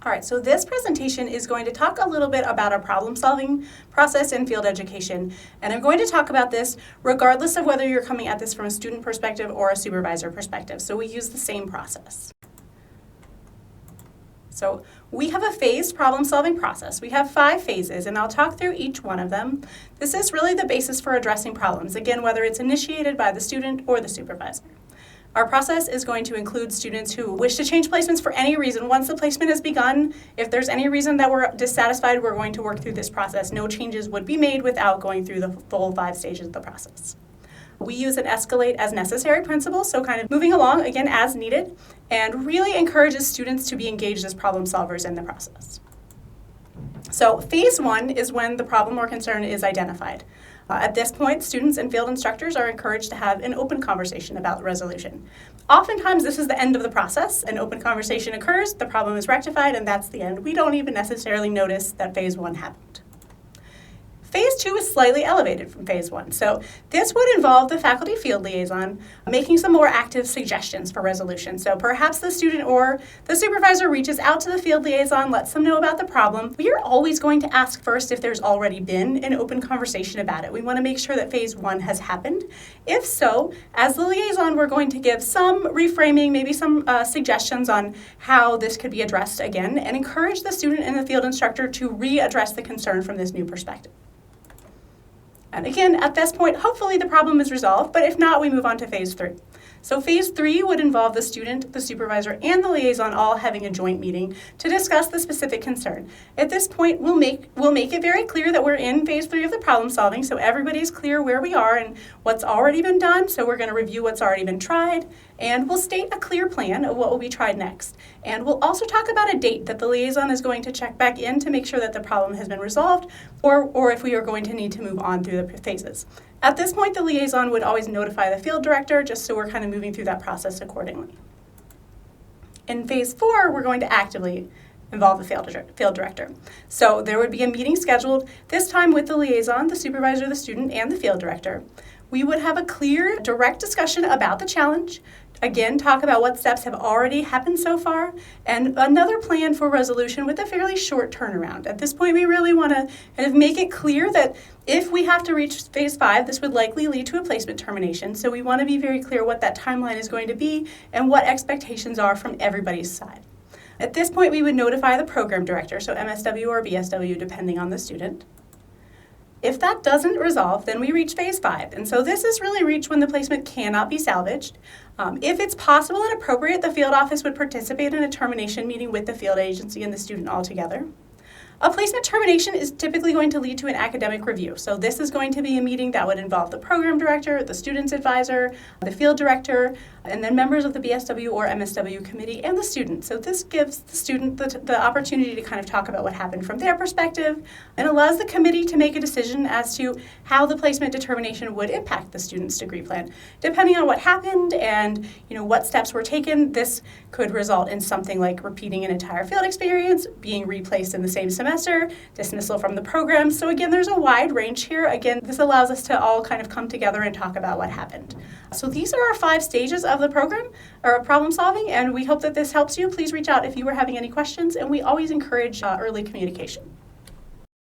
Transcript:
All right, so this presentation is going to talk a little bit about our problem-solving process in field education, and I'm going to talk about this regardless of whether you're coming at this from a student perspective or a supervisor perspective, so we use the same process. So we have a phased problem-solving process. We have 5 phases, and I'll talk through each one of them. This is really the basis for addressing problems, again, whether it's initiated by the student or the supervisor. Our process is going to include students who wish to change placements for any reason. Once the placement has begun, if there's any reason that we're dissatisfied, we're going to work through this process. No changes would be made without going through the full 5 stages of the process. We use an escalate as necessary principle, so kind of moving along, again, as needed, and really encourages students to be engaged as problem solvers in the process. So phase 1 is when the problem or concern is identified. At this point, students and field instructors are encouraged to have an open conversation about resolution. Oftentimes, this is the end of the process. An open conversation occurs, the problem is rectified, and that's the end. We don't even necessarily notice that phase 1 happened. Phase 2 is slightly elevated from phase 1. So this would involve the faculty field liaison making some more active suggestions for resolution. So perhaps the student or the supervisor reaches out to the field liaison, lets them know about the problem. We are always going to ask first if there's already been an open conversation about it. We want to make sure that phase 1 has happened. If so, as the liaison, we're going to give some reframing, maybe some suggestions on how this could be addressed again, and encourage the student and the field instructor to readdress the concern from this new perspective. And again, at this point, hopefully the problem is resolved, but if not, we move on to phase 3. So phase 3 would involve the student, the supervisor, and the liaison all having a joint meeting to discuss the specific concern. At this point, we'll make it very clear that we're in phase 3 of the problem solving, so everybody's clear where we are and what's already been done. So we're going to review what's already been tried, and we'll state a clear plan of what will be tried next. And we'll also talk about a date that the liaison is going to check back in to make sure that the problem has been resolved, or if we are going to need to move on through the phases. At this point, the liaison would always notify the field director, just so we're kind of moving through that process accordingly. In phase 4, we're going to actively involve the field director. So there would be a meeting scheduled, this time with the liaison, the supervisor, the student, and the field director. We would have a clear, direct discussion about the challenge, again, talk about what steps have already happened so far, and another plan for resolution with a fairly short turnaround. At this point, we really want to kind of make it clear that if we have to reach phase 5, this would likely lead to a placement termination. So we want to be very clear what that timeline is going to be and what expectations are from everybody's side. At this point, we would notify the program director, so MSW or BSW, depending on the student. If that doesn't resolve, then we reach phase 5. And so this is really reached when the placement cannot be salvaged. If it's possible and appropriate, the field office would participate in a termination meeting with the field agency and the student altogether. A placement termination is typically going to lead to an academic review. So this is going to be a meeting that would involve the program director, the student's advisor, the field director, and then members of the BSW or MSW committee and the student. So this gives the student the opportunity to kind of talk about what happened from their perspective and allows the committee to make a decision as to how the placement determination would impact the student's degree plan. Depending on what happened and what steps were taken, this could result in something like repeating an entire field experience, being replaced in the same semester, dismissal from the program. So again, there's a wide range here. Again, this allows us to all kind of come together and talk about what happened. So these are our 5 stages of the program, or problem solving, and we hope that this helps you. Please reach out if you are having any questions, and we always encourage early communication.